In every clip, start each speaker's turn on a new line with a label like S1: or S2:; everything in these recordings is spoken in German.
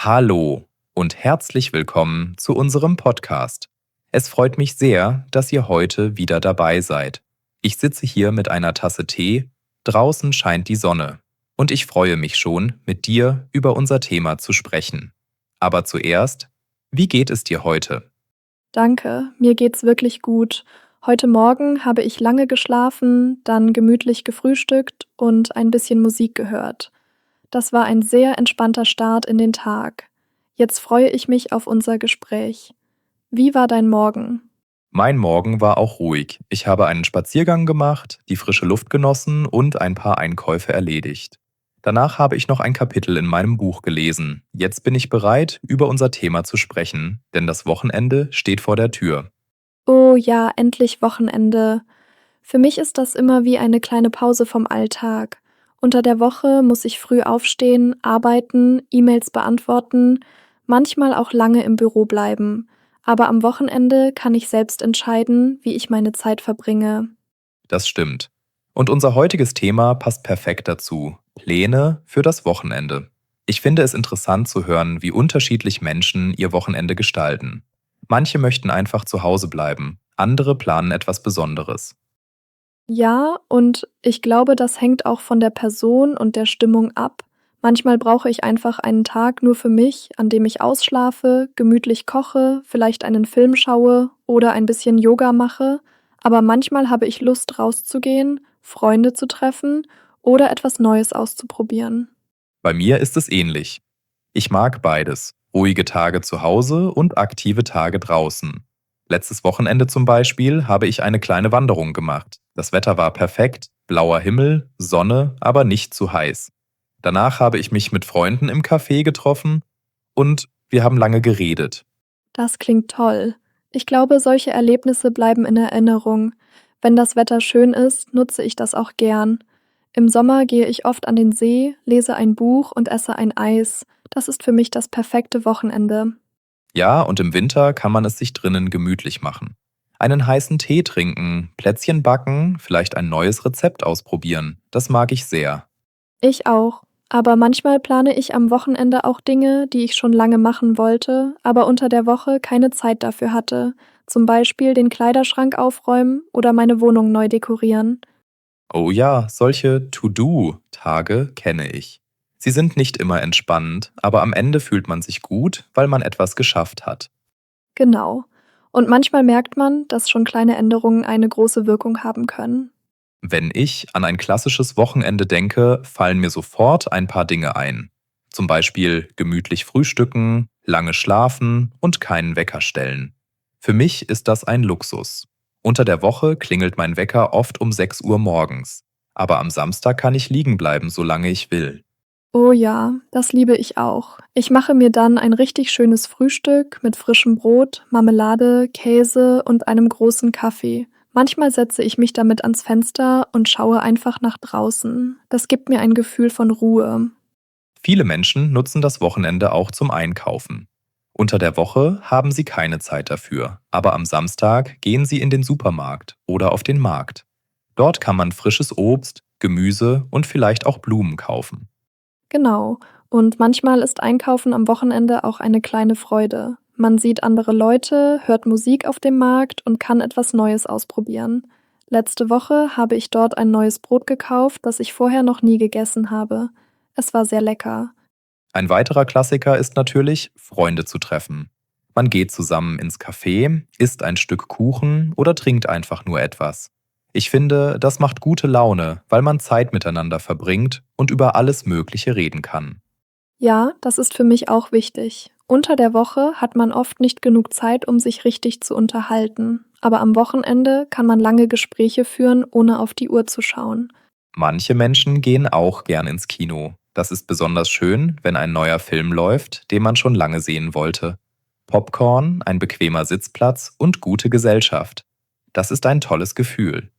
S1: Hallo und herzlich willkommen zu unserem Podcast. Es freut mich sehr, dass ihr heute wieder dabei seid. Ich sitze hier mit einer Tasse Tee, draußen scheint die Sonne und ich freue mich schon, mit dir über unser Thema zu sprechen. Aber zuerst, wie geht es dir heute?
S2: Danke, mir geht's wirklich gut. Heute Morgen habe ich lange geschlafen, dann gemütlich gefrühstückt und ein bisschen Musik gehört. Das war ein sehr entspannter Start in den Tag. Jetzt freue ich mich auf unser Gespräch. Wie war dein Morgen?
S1: Mein Morgen war auch ruhig. Ich habe einen Spaziergang gemacht, die frische Luft genossen und ein paar Einkäufe erledigt. Danach habe ich noch ein Kapitel in meinem Buch gelesen. Jetzt bin ich bereit, über unser Thema zu sprechen, denn das Wochenende steht vor der Tür.
S2: Oh ja, endlich Wochenende. Für mich ist das immer wie eine kleine Pause vom Alltag. Unter der Woche muss ich früh aufstehen, arbeiten, E-Mails beantworten, manchmal auch lange im Büro bleiben. Aber am Wochenende kann ich selbst entscheiden, wie ich meine Zeit verbringe.
S1: Das stimmt. Und unser heutiges Thema passt perfekt dazu. Pläne für das Wochenende. Ich finde es interessant zu hören, wie unterschiedlich Menschen ihr Wochenende gestalten. Manche möchten einfach zu Hause bleiben, andere planen etwas Besonderes.
S2: Ja, und ich glaube, das hängt auch von der Person und der Stimmung ab. Manchmal brauche ich einfach einen Tag nur für mich, an dem ich ausschlafe, gemütlich koche, vielleicht einen Film schaue oder ein bisschen Yoga mache, aber manchmal habe ich Lust rauszugehen, Freunde zu treffen oder etwas Neues auszuprobieren.
S1: Bei mir ist es ähnlich. Ich mag beides. Ruhige Tage zu Hause und aktive Tage draußen. Letztes Wochenende zum Beispiel habe ich eine kleine Wanderung gemacht. Das Wetter war perfekt, blauer Himmel, Sonne, aber nicht zu heiß. Danach habe ich mich mit Freunden im Café getroffen und wir haben lange geredet.
S2: Das klingt toll. Ich glaube, solche Erlebnisse bleiben in Erinnerung. Wenn das Wetter schön ist, nutze ich das auch gern. Im Sommer gehe ich oft an den See, lese ein Buch und esse ein Eis. Das ist für mich das perfekte Wochenende.
S1: Ja, und im Winter kann man es sich drinnen gemütlich machen. Einen heißen Tee trinken, Plätzchen backen, vielleicht ein neues Rezept ausprobieren. Das mag ich sehr.
S2: Ich auch. Aber manchmal plane ich am Wochenende auch Dinge, die ich schon lange machen wollte, aber unter der Woche keine Zeit dafür hatte. Zum Beispiel den Kleiderschrank aufräumen oder meine Wohnung neu dekorieren.
S1: Oh ja, solche To-Do-Tage kenne ich. Sie sind nicht immer entspannend, aber am Ende fühlt man sich gut, weil man etwas geschafft hat.
S2: Genau. Und manchmal merkt man, dass schon kleine Änderungen eine große Wirkung haben können.
S1: Wenn ich an ein klassisches Wochenende denke, fallen mir sofort ein paar Dinge ein. Zum Beispiel gemütlich frühstücken, lange schlafen und keinen Wecker stellen. Für mich ist das ein Luxus. Unter der Woche klingelt mein Wecker oft um 6 Uhr morgens. Aber am Samstag kann ich liegen bleiben, solange ich will.
S2: Oh ja, das liebe ich auch. Ich mache mir dann ein richtig schönes Frühstück mit frischem Brot, Marmelade, Käse und einem großen Kaffee. Manchmal setze ich mich damit ans Fenster und schaue einfach nach draußen. Das gibt mir ein Gefühl von Ruhe.
S1: Viele Menschen nutzen das Wochenende auch zum Einkaufen. Unter der Woche haben sie keine Zeit dafür, aber am Samstag gehen sie in den Supermarkt oder auf den Markt. Dort kann man frisches Obst, Gemüse und vielleicht auch Blumen kaufen.
S2: Genau. Und manchmal ist Einkaufen am Wochenende auch eine kleine Freude. Man sieht andere Leute, hört Musik auf dem Markt und kann etwas Neues ausprobieren. Letzte Woche habe ich dort ein neues Brot gekauft, das ich vorher noch nie gegessen habe. Es war sehr lecker.
S1: Ein weiterer Klassiker ist natürlich, Freunde zu treffen. Man geht zusammen ins Café, isst ein Stück Kuchen oder trinkt einfach nur etwas. Ich finde, das macht gute Laune, weil man Zeit miteinander verbringt und über alles Mögliche reden kann.
S2: Ja, das ist für mich auch wichtig. Unter der Woche hat man oft nicht genug Zeit, um sich richtig zu unterhalten. Aber am Wochenende kann man lange Gespräche führen, ohne auf die Uhr zu schauen.
S1: Manche Menschen gehen auch gern ins Kino. Das ist besonders schön, wenn ein neuer Film läuft, den man schon lange sehen wollte. Popcorn, ein bequemer Sitzplatz und gute Gesellschaft. Das ist ein tolles Gefühl.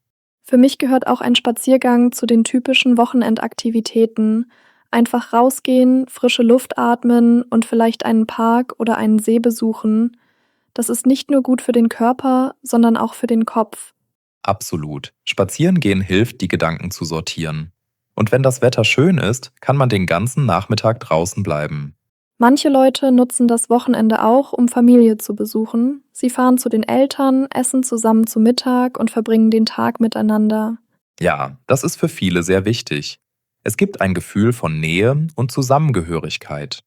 S2: Für mich gehört auch ein Spaziergang zu den typischen Wochenendaktivitäten. Einfach rausgehen, frische Luft atmen und vielleicht einen Park oder einen See besuchen. Das ist nicht nur gut für den Körper, sondern auch für den Kopf.
S1: Absolut. Spazierengehen hilft, die Gedanken zu sortieren. Und wenn das Wetter schön ist, kann man den ganzen Nachmittag draußen bleiben.
S2: Manche Leute nutzen das Wochenende auch, um Familie zu besuchen. Sie fahren zu den Eltern, essen zusammen zu Mittag und verbringen den Tag miteinander.
S1: Ja, das ist für viele sehr wichtig. Es gibt ein Gefühl von Nähe und Zusammengehörigkeit.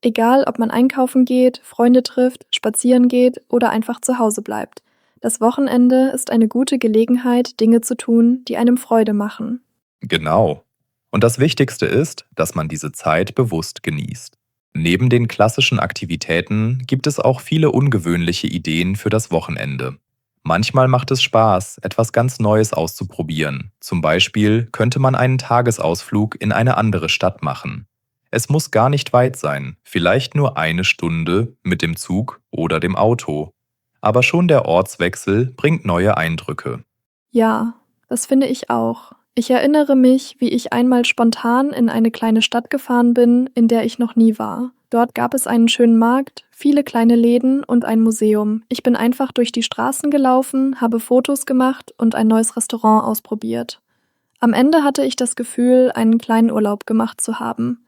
S2: Egal, ob man einkaufen geht, Freunde trifft, spazieren geht oder einfach zu Hause bleibt. Das Wochenende ist eine gute Gelegenheit, Dinge zu tun, die einem Freude machen.
S1: Genau. Und das Wichtigste ist, dass man diese Zeit bewusst genießt. Neben den klassischen Aktivitäten gibt es auch viele ungewöhnliche Ideen für das Wochenende. Manchmal macht es Spaß, etwas ganz Neues auszuprobieren. Zum Beispiel könnte man einen Tagesausflug in eine andere Stadt machen. Es muss gar nicht weit sein, vielleicht nur eine Stunde mit dem Zug oder dem Auto. Aber schon der Ortswechsel bringt neue Eindrücke.
S2: Ja, das finde ich auch. Ich erinnere mich, wie ich einmal spontan in eine kleine Stadt gefahren bin, in der ich noch nie war. Dort gab es einen schönen Markt, viele kleine Läden und ein Museum. Ich bin einfach durch die Straßen gelaufen, habe Fotos gemacht und ein neues Restaurant ausprobiert. Am Ende hatte ich das Gefühl, einen kleinen Urlaub gemacht zu haben.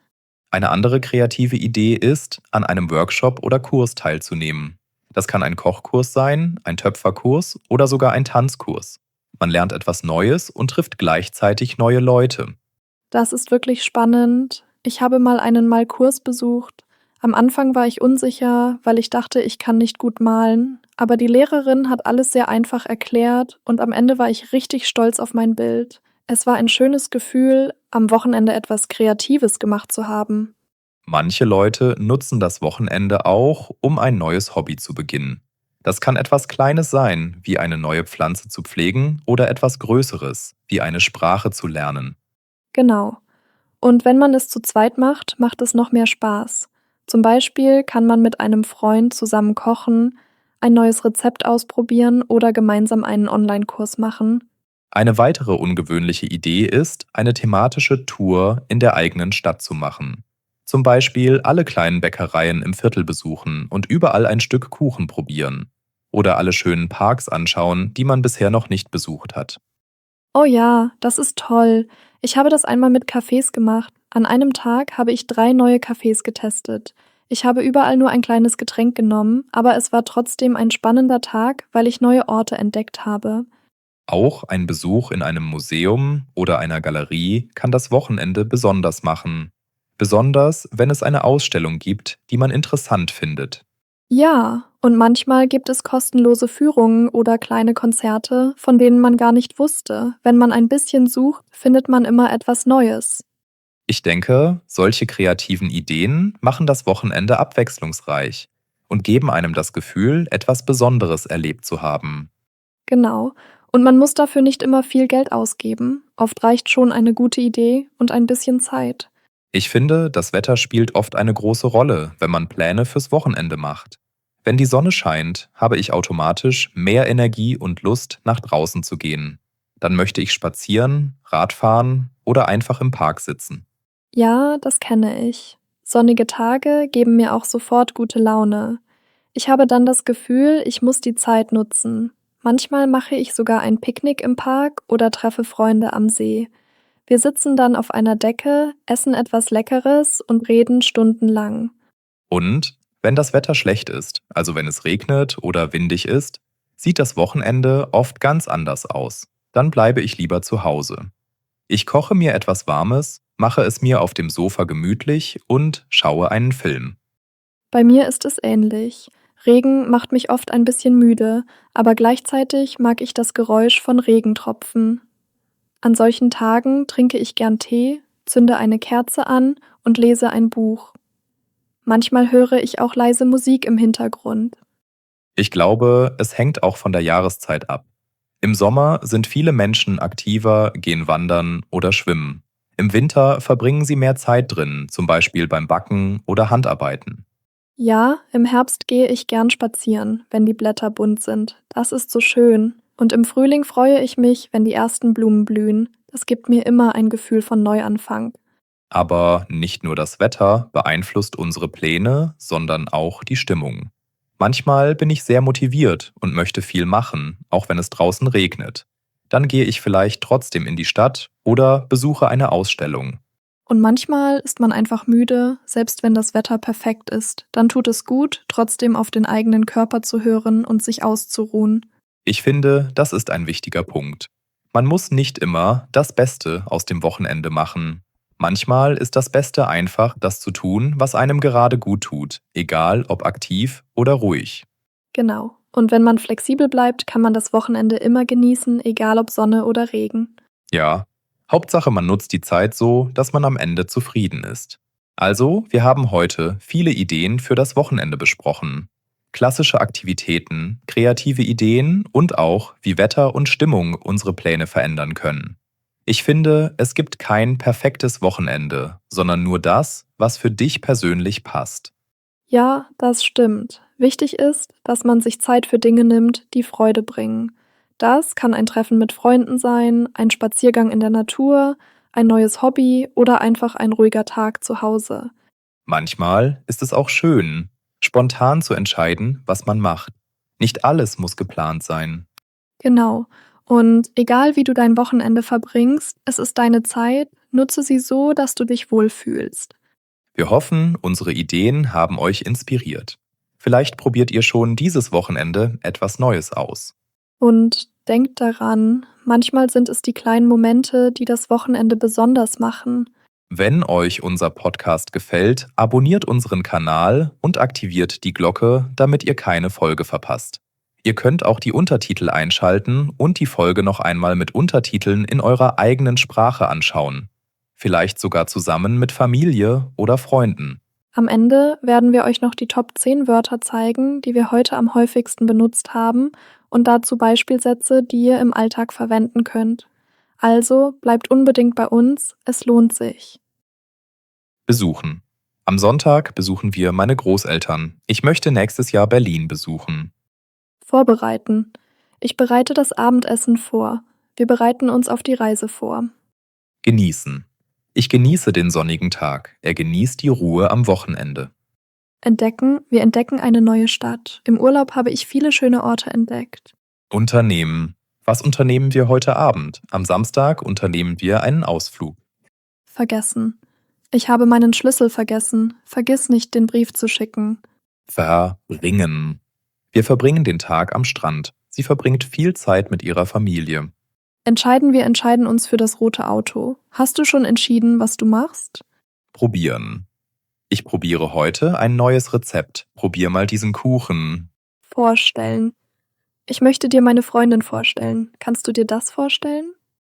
S1: Eine andere kreative Idee ist, an einem Workshop oder Kurs teilzunehmen. Das kann ein Kochkurs sein, ein Töpferkurs oder sogar ein Tanzkurs. Man lernt etwas Neues und trifft gleichzeitig neue Leute.
S2: Das ist wirklich spannend. Ich habe mal einen Malkurs besucht. Am Anfang war ich unsicher, weil ich dachte, ich kann nicht gut malen. Aber die Lehrerin hat alles sehr einfach erklärt und am Ende war ich richtig stolz auf mein Bild. Es war ein schönes Gefühl, am Wochenende etwas Kreatives gemacht zu haben.
S1: Manche Leute nutzen das Wochenende auch, um ein neues Hobby zu beginnen. Das kann etwas Kleines sein, wie eine neue Pflanze zu pflegen oder etwas Größeres, wie eine Sprache zu lernen.
S2: Genau. Und wenn man es zu zweit macht, macht es noch mehr Spaß. Zum Beispiel kann man mit einem Freund zusammen kochen, ein neues Rezept ausprobieren oder gemeinsam einen Online-Kurs machen.
S1: Eine weitere ungewöhnliche Idee ist, eine thematische Tour in der eigenen Stadt zu machen. Zum Beispiel alle kleinen Bäckereien im Viertel besuchen und überall ein Stück Kuchen probieren. Oder alle schönen Parks anschauen, die man bisher noch nicht besucht hat.
S2: Oh ja, das ist toll. Ich habe das einmal mit Cafés gemacht. An einem Tag habe ich 3 neue Cafés getestet. Ich habe überall nur ein kleines Getränk genommen, aber es war trotzdem ein spannender Tag, weil ich neue Orte entdeckt habe.
S1: Auch ein Besuch in einem Museum oder einer Galerie kann das Wochenende besonders machen. Besonders, wenn es eine Ausstellung gibt, die man interessant findet.
S2: Ja, und manchmal gibt es kostenlose Führungen oder kleine Konzerte, von denen man gar nicht wusste. Wenn man ein bisschen sucht, findet man immer etwas Neues.
S1: Ich denke, solche kreativen Ideen machen das Wochenende abwechslungsreich und geben einem das Gefühl, etwas Besonderes erlebt zu haben.
S2: Genau. Und man muss dafür nicht immer viel Geld ausgeben. Oft reicht schon eine gute Idee und ein bisschen Zeit.
S1: Ich finde, das Wetter spielt oft eine große Rolle, wenn man Pläne fürs Wochenende macht. Wenn die Sonne scheint, habe ich automatisch mehr Energie und Lust, nach draußen zu gehen. Dann möchte ich spazieren, Radfahren oder einfach im Park sitzen.
S2: Ja, das kenne ich. Sonnige Tage geben mir auch sofort gute Laune. Ich habe dann das Gefühl, ich muss die Zeit nutzen. Manchmal mache ich sogar ein Picknick im Park oder treffe Freunde am See. Wir sitzen dann auf einer Decke, essen etwas Leckeres und reden stundenlang.
S1: Und wenn das Wetter schlecht ist, also wenn es regnet oder windig ist, sieht das Wochenende oft ganz anders aus. Dann bleibe ich lieber zu Hause. Ich koche mir etwas Warmes, mache es mir auf dem Sofa gemütlich und schaue einen Film.
S2: Bei mir ist es ähnlich. Regen macht mich oft ein bisschen müde, aber gleichzeitig mag ich das Geräusch von Regentropfen. An solchen Tagen trinke ich gern Tee, zünde eine Kerze an und lese ein Buch. Manchmal höre ich auch leise Musik im Hintergrund.
S1: Ich glaube, es hängt auch von der Jahreszeit ab. Im Sommer sind viele Menschen aktiver, gehen wandern oder schwimmen. Im Winter verbringen sie mehr Zeit drin, zum Beispiel beim Backen oder Handarbeiten.
S2: Ja, im Herbst gehe ich gern spazieren, wenn die Blätter bunt sind. Das ist so schön. Und im Frühling freue ich mich, wenn die ersten Blumen blühen. Das gibt mir immer ein Gefühl von Neuanfang.
S1: Aber nicht nur das Wetter beeinflusst unsere Pläne, sondern auch die Stimmung. Manchmal bin ich sehr motiviert und möchte viel machen, auch wenn es draußen regnet. Dann gehe ich vielleicht trotzdem in die Stadt oder besuche eine Ausstellung.
S2: Und manchmal ist man einfach müde, selbst wenn das Wetter perfekt ist. Dann tut es gut, trotzdem auf den eigenen Körper zu hören und sich auszuruhen.
S1: Ich finde, das ist ein wichtiger Punkt. Man muss nicht immer das Beste aus dem Wochenende machen. Manchmal ist das Beste einfach, das zu tun, was einem gerade gut tut, egal ob aktiv oder ruhig.
S2: Genau. Und wenn man flexibel bleibt, kann man das Wochenende immer genießen, egal ob Sonne oder Regen.
S1: Ja, Hauptsache man nutzt die Zeit so, dass man am Ende zufrieden ist. Also, wir haben heute viele Ideen für das Wochenende besprochen. Klassische Aktivitäten, kreative Ideen und auch, wie Wetter und Stimmung unsere Pläne verändern können. Ich finde, es gibt kein perfektes Wochenende, sondern nur das, was für dich persönlich passt.
S2: Ja, das stimmt. Wichtig ist, dass man sich Zeit für Dinge nimmt, die Freude bringen. Das kann ein Treffen mit Freunden sein, ein Spaziergang in der Natur, ein neues Hobby oder einfach ein ruhiger Tag zu Hause.
S1: Manchmal ist es auch schön, spontan zu entscheiden, was man macht. Nicht alles muss geplant sein.
S2: Genau. Und egal wie du dein Wochenende verbringst, es ist deine Zeit, nutze sie so, dass du dich wohlfühlst.
S1: Wir hoffen, unsere Ideen haben euch inspiriert. Vielleicht probiert ihr schon dieses Wochenende etwas Neues aus.
S2: Und denkt daran, manchmal sind es die kleinen Momente, die das Wochenende besonders machen.
S1: Wenn euch unser Podcast gefällt, abonniert unseren Kanal und aktiviert die Glocke, damit ihr keine Folge verpasst. Ihr könnt auch die Untertitel einschalten und die Folge noch einmal mit Untertiteln in eurer eigenen Sprache anschauen. Vielleicht sogar zusammen mit Familie oder Freunden.
S2: Am Ende werden wir euch noch die Top 10 Wörter zeigen, die wir heute am häufigsten benutzt haben und dazu Beispielsätze, die ihr im Alltag verwenden könnt. Also bleibt unbedingt bei uns, es lohnt sich.
S1: Besuchen. Am Sonntag besuchen wir meine Großeltern. Ich möchte nächstes Jahr Berlin besuchen.
S2: Vorbereiten. Ich bereite das Abendessen vor. Wir bereiten uns auf die Reise vor.
S1: Genießen. Ich genieße den sonnigen Tag. Er genießt die Ruhe am Wochenende.
S2: Entdecken. Wir entdecken eine neue Stadt. Im Urlaub habe ich viele schöne Orte entdeckt.
S1: Unternehmen. Was unternehmen wir heute Abend? Am Samstag unternehmen wir einen Ausflug.
S2: Vergessen. Ich habe meinen Schlüssel vergessen. Vergiss nicht, den Brief zu schicken.
S1: Verbringen. Wir verbringen den Tag am Strand. Sie verbringt viel Zeit mit ihrer Familie.
S2: Wir entscheiden uns für das rote Auto. Hast du schon entschieden, was du machst?
S1: Probieren. Ich probiere heute ein neues Rezept. Probier mal diesen Kuchen.
S2: Vorstellen. Ich möchte dir meine Freundin vorstellen. Kannst du dir das vorstellen?